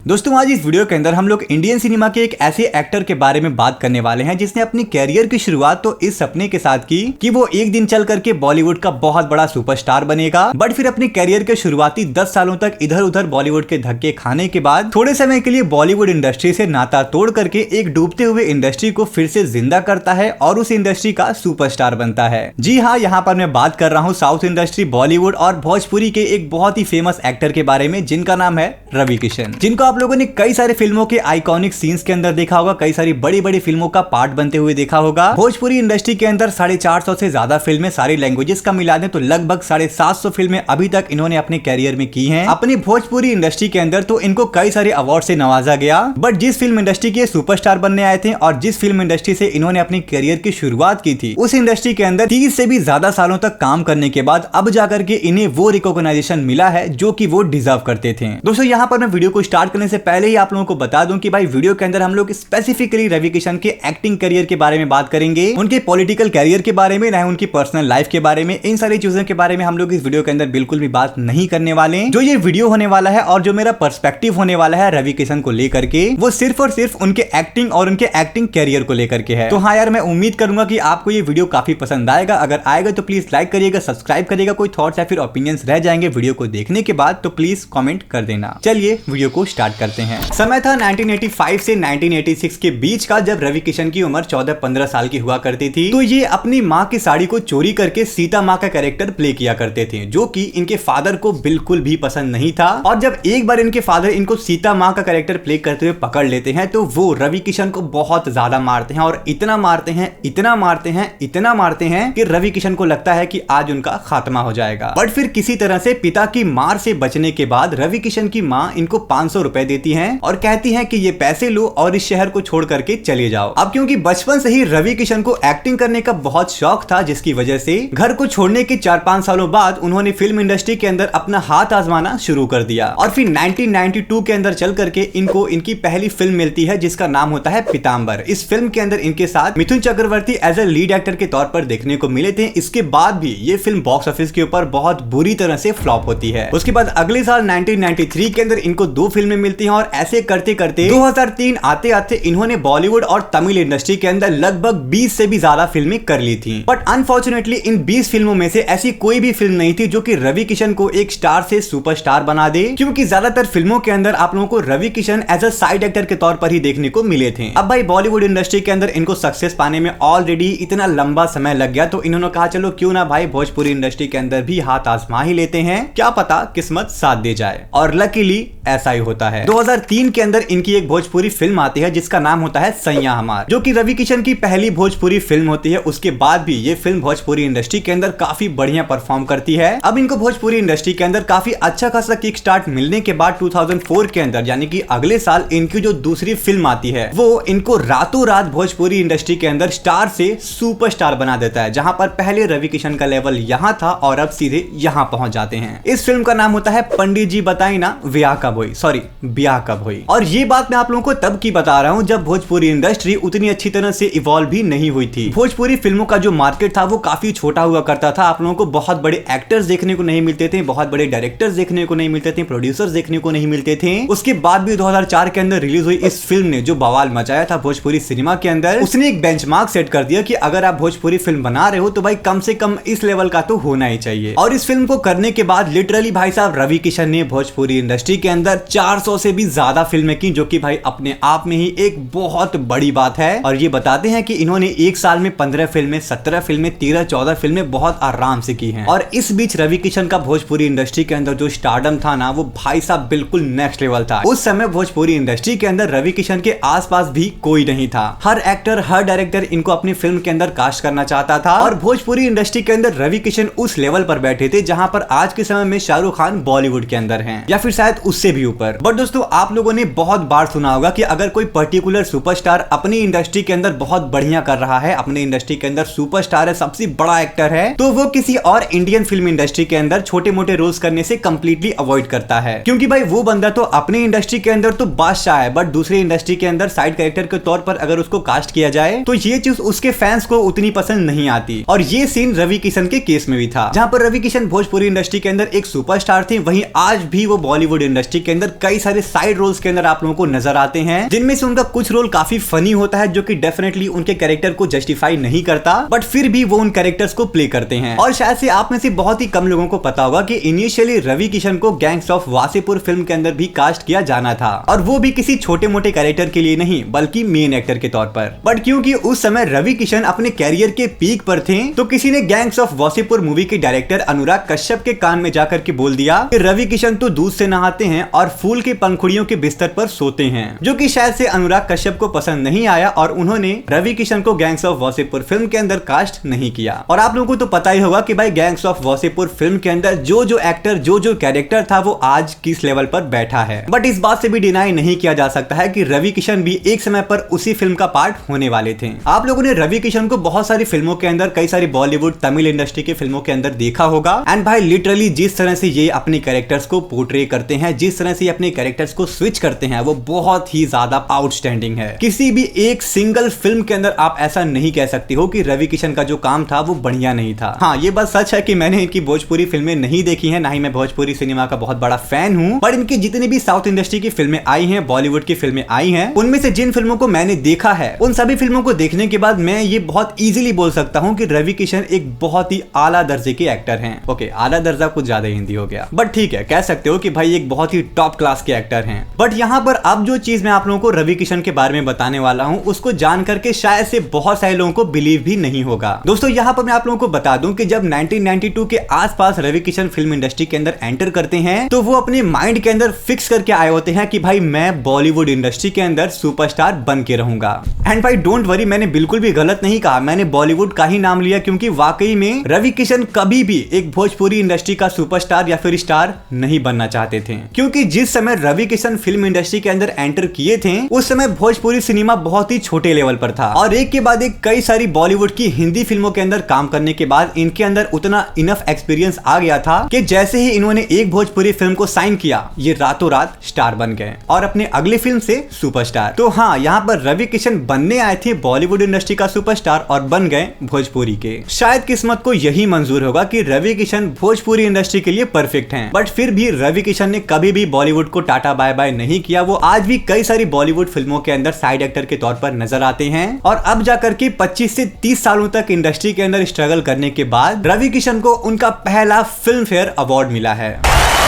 दोस्तों आज इस वीडियो के अंदर हम लोग इंडियन सिनेमा के एक ऐसे एक्टर के बारे में बात करने वाले हैं जिसने अपनी कैरियर की शुरुआत तो इस सपने के साथ की कि वो एक दिन चल करके बॉलीवुड का बहुत बड़ा सुपरस्टार बनेगा, बट फिर अपनी कैरियर के शुरुआती 10 सालों तक इधर उधर बॉलीवुड के धक्के खाने के बाद थोड़े समय के लिए बॉलीवुड इंडस्ट्री से नाता तोड़ करके एक डूबते हुए इंडस्ट्री को फिर से जिंदा करता है और उस इंडस्ट्री का सुपरस्टार बनता है। जी हाँ, यहाँ पर मैं बात कर रहा हूँ साउथ इंडस्ट्री, बॉलीवुड और भोजपुरी के एक बहुत ही फेमस एक्टर के बारे में जिनका नाम है रवि किशन, जिनको आप लोगों ने कई सारे फिल्मों के आइकॉनिक सीन्स के अंदर देखा होगा, कई सारी बड़ी बड़ी फिल्मों का पार्ट बनते हुए देखा होगा। भोजपुरी इंडस्ट्री के अंदर 450 से ज्यादा फिल्में सारी लैंग्वेजेस का मिला दें तो लगभग 750 फिल्में अभी तक इन्होंने अपने कैरियर में की हैं। अपनी भोजपुरी इंडस्ट्री के अंदर तो इनको कई सारे अवार्ड से नवाजा गया, बट जिस फिल्म इंडस्ट्री के सुपरस्टार बनने आए थे और जिस फिल्म इंडस्ट्री से इन्होंने अपनी कैरियर की शुरुआत की थी उस इंडस्ट्री के अंदर 30 से भी ज्यादा सालों तक काम करने के बाद अब जाकर के इन्हें वो रिकॉग्नाइजेशन मिला है जो कि वो डिजर्व करते थे। दोस्तों यहाँ पर मैं वीडियो को स्टार्ट करने से पहले ही आप लोगों को बता दूं कि भाई वीडियो के अंदर हम लोग स्पेसिफिकली रवि किशन के एक्टिंग करियर के बारे में बात करेंगे, उनके पॉलिटिकल करियर के बारे में, ना उनकी पर्सनल लाइफ के बारे में। इन सारी चीजों के बारे में हम लोग इस वीडियो के अंदर बिल्कुल भी बात नहीं करने वाले। जो ये वीडियो होने वाला है और जो मेरा पर्सपेक्टिव होने वाला है रवि किशन को लेकर के, वो सिर्फ और सिर्फ उनके एक्टिंग और उनके एक्टिंग करियर को लेकर के है। तो हाँ यार, मैं उम्मीद करूंगा कि आपको ये वीडियो काफी पसंद आएगा। अगर आएगा तो प्लीज लाइक करिएगा, सब्सक्राइब करिएगा। कोई थॉट्स या फिर ओपिनियंस रह जाएंगे वीडियो को देखने के बाद तो प्लीज कमेंट कर देना। चलिए वीडियो को स्टार्ट करते हैं। समय था 1985 से 1986 के बीच का, जब रवि किशन की उम्र 14-15 साल की हुआ करती थी। तो ये अपनी माँ की साड़ी को चोरी करके सीता माँ का कैरेक्टर प्ले किया करते थे, जो कि इनके फादर को बिल्कुल भी पसंद नहीं था। और जब एक बार इनके फादर इनको सीता माँ का कैरेक्टर प्ले करते हुए पकड़ लेते हैं तो वो रवि किशन को बहुत ज्यादा मारते हैं और इतना मारते हैं, इतना मारते हैं, इतना मारते हैं कि रवि किशन को लगता है कि आज उनका खात्मा हो जाएगा। बट फिर किसी तरह से पिता की मार से बचने के बाद रवि किशन की माँ इनको 500 रुपए देती है और कहती है कि ये पैसे लो और इस शहर को छोड़ करके चले जाओ। अब क्योंकि बचपन से ही रवि किशन को एक्टिंग करने का बहुत शौक था, जिसकी वजह से घर को छोड़ने के 4-5 सालों बाद उन्होंने फिल्म इंडस्ट्री के अंदर अपना हाथ आजमाना शुरू कर दिया। और फिर 1992 के अंदर चल करके इनको इनकी पहली फिल्म मिलती है जिसका नाम होता है पीताम्बर। इस फिल्म के अंदर इनके साथ Mithun Chakraborty as a lead actor के तौर पर देखने को मिले थे। इसके बाद भी ये फिल्म बॉक्स ऑफिस के ऊपर बहुत बुरी तरह से फ्लॉप होती है। उसके बाद अगले साल 1993 के अंदर इनको 2 फिल्में मिलती हैं और ऐसे करते करते 2003 आते आते इन्होंने बॉलीवुड और तमिल इंडस्ट्री के अंदर लगभग 20 से भी ज्यादा फिल्में कर ली थी। बट अनफॉर्चुनेटली इन 20 फिल्मों में से ऐसी कोई भी फिल्म नहीं थी जो कि रवि किशन को एक स्टार से सुपरस्टार बना दे, क्योंकि ज्यादातर फिल्मों के अंदर आप लोगों को Ravi Kishan as a side actor के तौर पर ही देखने को मिले थे। अब भाई बॉलीवुड इंडस्ट्री के अंदर इनको सक्सेस पाने में ऑलरेडी इतना लंबा समय लग गया, तो इन्होंने कहा चलो क्यों ना भाई भोजपुरी इंडस्ट्री के अंदर भी हाथ आजमा ही लेते हैं, क्या पता किस्मत साथ दे जाए। और लकीली ऐसा ही होता है। 2003 के अंदर इनकी एक भोजपुरी फिल्म आती है जिसका नाम होता है सैया हमार, जो कि रवि किशन की पहली भोजपुरी फिल्म होती है। उसके बाद भी ये फिल्म भोजपुरी इंडस्ट्री के अंदर काफी बढ़िया परफॉर्म करती है। अब इनको भोजपुरी इंडस्ट्री के अंदर काफी अच्छा खासा किक स्टार्ट मिलने के बाद 2004 के अंदर यानी कि अगले साल इनकी जो दूसरी फिल्म आती है वो इनको रातों रात भोजपुरी इंडस्ट्री के अंदर स्टार से सुपरस्टार बना देता है, जहां पर पहले रवि किशन का लेवल यहाँ था और अब सीधे यहाँ पहुंच जाते हैं। इस फिल्म का नाम होता है पंडित जी बताई ना ब्याह कब हुई, सॉरी ब्याह कब हुई। और ये बात मैं आप लोगों को तब की बता रहा हूँ जब भोजपुरी इंडस्ट्री उतनी अच्छी तरह से इवॉल्व भी नहीं हुई थी। भोजपुरी फिल्मों का जो मार्केट था वो काफी छोटा हुआ करता था। आप लोगों को बहुत बड़े एक्टर्स देखने को नहीं मिलते थे, बहुत बड़े डायरेक्टर्स देखने को नहीं मिलते थे, प्रोड्यूसर्स देखने को नहीं मिलते थे। उसके बाद भी 2004 के अंदर रिलीज हुई इस फिल्म ने जो बवाल मचाया था भोजपुरी सिनेमा के अंदर, उसने एक बेंचमार्क सेट कर दिया कि अगर आप भोजपुरी फिल्म बना रहे हो तो भाई कम से कम इस लेवल का तो होना ही चाहिए। और इस फिल्म को करने के बाद लिटरली भाई साहब रवि किशन ने भोजपुरी इंडस्ट्री के अंदर 400 से भी ज्यादा फिल्में की, जो कि भाई अपने आप में ही एक बहुत बड़ी बात है। और ये बताते हैं कि इन्होंने एक साल में 15 फिल्में, 17 फिल्में, 13-14 फिल्में बहुत आराम से की हैं। और इस बीच रवि किशन का भोजपुरी इंडस्ट्री के अंदर जो स्टारडम था ना, वो भाई साहब बिल्कुल नेक्स्ट लेवल था। उस समय भोजपुरी इंडस्ट्री के अंदर रवि किशन के आसपास भी कोई नहीं था। हर एक्टर, हर डायरेक्टर इनको अपनी फिल्म के अंदर कास्ट करना चाहता था और भोजपुरी इंडस्ट्री के अंदर रवि किशन उस लेवल पर बैठे थे जहां पर आज के समय में शाहरुख खान बॉलीवुड के अंदर हैं, या फिर शायद उससे भी ऊपर। बट दोस्तों आप लोगों ने बहुत बार सुना होगा कि अगर कोई पर्टिकुलर सुपरस्टार अपनी इंडस्ट्री के अंदर बहुत बढ़िया कर रहा है, अपनी इंडस्ट्री के अंदर सुपरस्टार है, सबसे बड़ा एक्टर है, तो वो किसी और इंडियन फिल्म इंडस्ट्री के अंदर छोटे मोटे रोल्स करने से कंप्लीटली अवॉइड करता है, क्योंकि भाई वो बंदा तो अपनी इंडस्ट्री के अंदर तो बादशाह है, बट दूसरी इंडस्ट्री के अंदर साइड कैरेक्टर के तौर पर अगर उसको कास्ट किया जाए तो ये चीज उसके फैंस को उतनी पसंद नहीं आती। और ये सीन रवि किशन के केस में भी था, जहां पर रवि किशन भोजपुरी इंडस्ट्री के अंदर एक सुपरस्टार थे, वहीं आज भी वो बॉलीवुड इंडस्ट्री के अंदर कई सारे सारे साइड रोल्स के अंदर आप लोगों को नजर आते हैं, जिनमें से उनका कुछ रोल काफी फनी होता है जो कि डेफिनेटली उनके कैरेक्टर को जस्टिफाई नहीं करता, बट फिर भी वो उन कैरेक्टर्स को प्ले करते हैं। और शायद से आप में से बहुत ही कम लोगों को पता होगा कि इनिशियली रवि किशन को गैंग्स ऑफ वासेपुर फिल्म के अंदर भी कास्ट किया जाना था, और वो भी किसी छोटे मोटे कैरेक्टर के लिए नहीं बल्कि मेन एक्टर के तौर पर। बट क्योंकि उस समय रवि किशन अपने कैरियर के पीक पर थे, तो किसी ने गैंग्स ऑफ वासेपुर मूवी के डायरेक्टर अनुराग कश्यप के कान में जाकर के बोल दिया कि रवि किशन तो दूध से नहाते हैं और फूल के पंखुड़ियों के बिस्तर पर सोते हैं, जो कि शायद से अनुराग कश्यप को पसंद नहीं आया और उन्होंने रवि किशन को गैंग्स ऑफ वासेपुर फिल्म के अंदर कास्ट नहीं किया। और आप लोगों को तो पता ही होगा कि भाई गैंग्स ऑफ वासेपुर फिल्म के अंदर जो जो एक्टर जो कैरेक्टर था वो आज किस लेवल पर बैठा है। बट इस बात से भी डिनाई नहीं किया जा सकता है कि रवि किशन भी एक समय पर उसी फिल्म का पार्ट होने वाले थे। आप लोगों ने रवि किशन को बहुत सारी फिल्मों के अंदर, कई सारी बॉलीवुड तमिल इंडस्ट्री की फिल्मों के अंदर देखा होगा। एंड भाई लिटरली जिस तरह से ये अपने कैरेक्टर्स को पोर्ट्रे करते हैं, जिस तरह से ये अपने कैरेक्टर्स को स्विच करते हैं, वो बहुत ही ज्यादा आउटस्टैंडिंग है। किसी भी एक सिंगल फिल्म के अंदर आप ऐसा नहीं कह सकते हो कि रवि किशन का जो काम था वो बढ़िया नहीं था। हाँ, ये बात सच है कि मैंने इनकी भोजपुरी फिल्में नहीं देखी हैं, ना ही मैं भोजपुरी सिनेमा का बहुत बड़ा फैन हूँ, पर इनकी जितनी भी साउथ इंडस्ट्री की फिल्में आई हैं, बॉलीवुड की फिल्में आई हैं, उनमें से जिन फिल्मों को मैंने देखा है, उन सभी फिल्मों को देखने के बाद मैं ये बहुत इजीली बोल सकता हूँ कि रवि किशन एक बहुत ही आला दर्जे के एक्टर हैं। ओके, आला दर्जा कुछ ज्यादा हिंदी हो गया, बट ठीक है, कह सकते हो कि भाई एक बहुत ही टॉप क्लास के एक्टर हैं। बट यहाँ पर अब जो चीज मैं आप लोगों को रवि किशन के बारे में बताने वाला हूँ, उसको जान करके शायद से बहुत सारे लोगों को बिलीव भी नहीं होगा। दोस्तों, यहाँ पर मैं आप लोगों को बता दूं कि जब 1992 के आसपास रवि किशन फिल्म इंडस्ट्री के अंदर एंटर करते हैं, तो वो अपने माइंड के अंदर फिक्स करके आए होते हैं कि भाई मैं बॉलीवुड इंडस्ट्री के अंदर सुपरस्टार बन के रहूंगा। एंड भाई डोंट वरी, मैंने बिल्कुल भी गलत नहीं कहा, मैंने बॉलीवुड का ही नाम लिया, क्योंकि वाकई में रवि किशन कभी भी एक भोजपुरी इंडस्ट्री का सुपरस्टार या फिर स्टार नहीं बनना चाहते थे। क्योंकि जिस समय रवि किशन फिल्म इंडस्ट्री के अंदर एंटर किए थे, उस समय भोजपुरी सिनेमा बहुत ही छोटे लेवल पर था, और एक के बाद एक कई सारी बॉलीवुड की हिंदी फिल्मों के अंदर काम करने के बाद इनके अंदर उतना इनफ एक्सपीरियंस आ गया था कि जैसे ही इन्होंने एक भोजपुरी फिल्म को साइन किया, ये रातों रात स्टार बन गए और अपने अगली फिल्म से सुपरस्टार। तो हाँ, यहाँ पर रवि किशन बनने आए थे बॉलीवुड इंडस्ट्री का सुपरस्टार और बन गए भोजपुरी के। शायद किस्मत को यही मंजूर होगा कि रवि किशन भोजपुरी इंडस्ट्री के लिए परफेक्ट हैं, बट फिर भी रवि किशन ने कभी भी बॉलीवुड को टाटा बाय बाय नहीं किया। वो आज भी कई सारी बॉलीवुड फिल्मों के अंदर साइड एक्टर के तौर पर नजर आते हैं, और अब जाकर के 25 से 30 सालों तक इंडस्ट्री के अंदर स्ट्रगल करने के बाद रवि किशन को उनका पहला फिल्म फेयर अवार्ड मिला है।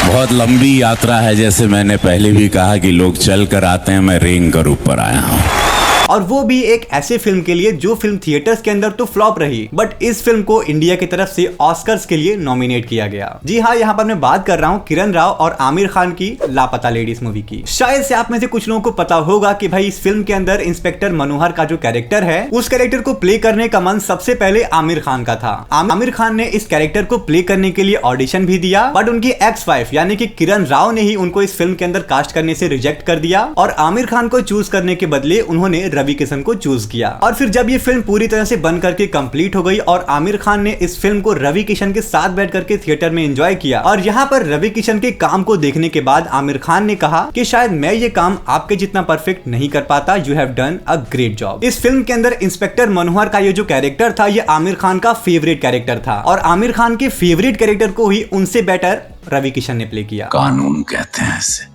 बहुत लंबी यात्रा है, जैसे मैंने पहले भी कहा कि लोग चल कर आते हैं, मैं रेंग कर ऊपर आया हूँ। और वो भी एक ऐसे फिल्म के लिए जो फिल्म थिएटर्स के अंदर तो फ्लॉप रही, बट इस फिल्म को इंडिया की तरफ से ऑस्कर्स के लिए नॉमिनेट किया गया। जी हाँ, यहाँ पर मैं बात कर रहा हूँ किरण राव और आमिर खान की लापता लेडीज मूवी की। शायद से आप में से कुछ लोगों को पता होगा कि भाई इस फिल्म के अंदर इंस्पेक्टर मनोहर का जो कैरेक्टर है, उस कैरेक्टर को प्ले करने का मन सबसे पहले आमिर खान का था। आमिर खान ने इस कैरेक्टर को प्ले करने के लिए ऑडिशन भी दिया, बट उनकी एक्स वाइफ यानी कि किरण राव ने ही उनको इस फिल्म के अंदर कास्ट करने से रिजेक्ट कर दिया, और आमिर खान को चूज करने के बदले उन्होंने रवि किशन को चूज किया। और फिर जब ये फिल्म पूरी तरह से बन करके कंप्लीट हो गई और आमिर खान ने इस फिल्म को रवि किशन के साथ बैठ करके थिएटर में एंजॉय किया, और यहाँ पर रवि किशन के काम को देखने के बाद आमिर खान ने कहा कि शायद मैं ये काम आपके जितना परफेक्ट नहीं कर पाता, you have done a great job. इस फिल्म के अंदर इंस्पेक्टर मनोहर का ये जो कैरेक्टर था, ये आमिर खान का फेवरेट कैरेक्टर था, और आमिर खान के फेवरेट कैरेक्टर को ही उनसे बेटर रवि किशन ने प्ले किया। कानून कहते हैं इसे।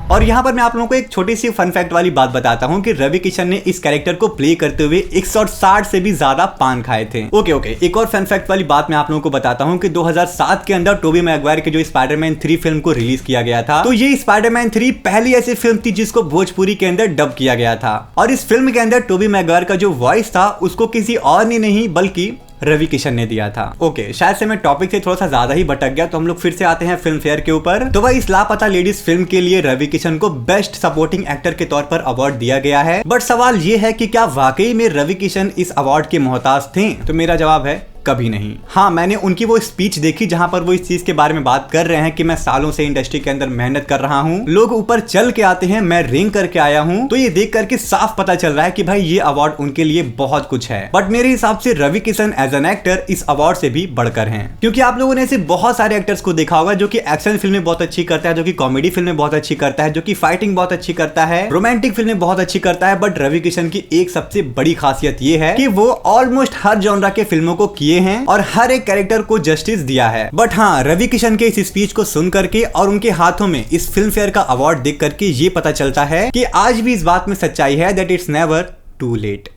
और यहाँ पर मैं आप लोगों को एक छोटी सी फन फैक्ट वाली बात बताता हूँ कि रवि किशन ने इस कैरेक्टर को प्ले करते हुए 160 से भी ज्यादा पान खाए थे। ओके, एक और फन फैक्ट वाली बात मैं आप लोगों को बताता हूँ कि 2007 के अंदर टोबी मैगवायर के जो स्पाइडरमैन 3 फिल्म को रिलीज किया गया था, तो ये स्पाइडरमैन 3 पहली ऐसी फिल्म थी जिसको भोजपुरी के अंदर डब किया गया था, और इस फिल्म के अंदर टोबी मैगवायर का जो वॉइस था उसको किसी और ने नहीं बल्कि रवि किशन ने दिया था। ओके, शायद से मैं टॉपिक से थोड़ा सा ज्यादा ही भटक गया, तो हम लोग फिर से आते हैं फिल्म फेयर के ऊपर। तो भाई इस लापता लेडीज फिल्म के लिए रवि किशन को बेस्ट सपोर्टिंग एक्टर के तौर पर अवार्ड दिया गया है, बट सवाल ये है कि क्या वाकई में रवि किशन इस अवार्ड के मोहताज थे? तो मेरा जवाब है कभी नहीं। हाँ, मैंने उनकी वो स्पीच देखी जहां पर वो इस चीज के बारे में बात कर रहे हैं कि मैं सालों से इंडस्ट्री के अंदर मेहनत कर रहा हूँ, लोग ऊपर चल के आते हैं, मैं रिंग करके आया हूँ। तो ये देख करके साफ पता चल रहा है कि भाई ये अवार्ड उनके लिए बहुत कुछ है। बट मेरे हिसाब से Ravi Kishan as an actor इस अवार्ड से भी बढ़कर हैं, क्योंकि आप लोगों ने ऐसे बहुत सारे एक्टर्स को देखा होगा जो कि एक्शन फिल्में बहुत अच्छी करता है, जो कि कॉमेडी फिल्में बहुत अच्छी करता है, जो कि फाइटिंग बहुत अच्छी करता है, रोमांटिक फिल्में बहुत अच्छी करता है। बट रवि किशन की एक सबसे बड़ी खासियत ये है कि वो ऑलमोस्ट हर जॉनरा के फिल्मों को किए लिए हैं और हर एक कैरेक्टर को जस्टिस दिया है। बट हाँ, रवि किशन के इस स्पीच को सुन करके और उनके हाथों में इस फिल्म फेयर का अवार्ड देख करके ये पता चलता है कि आज भी इस बात में सच्चाई है that it's never too late.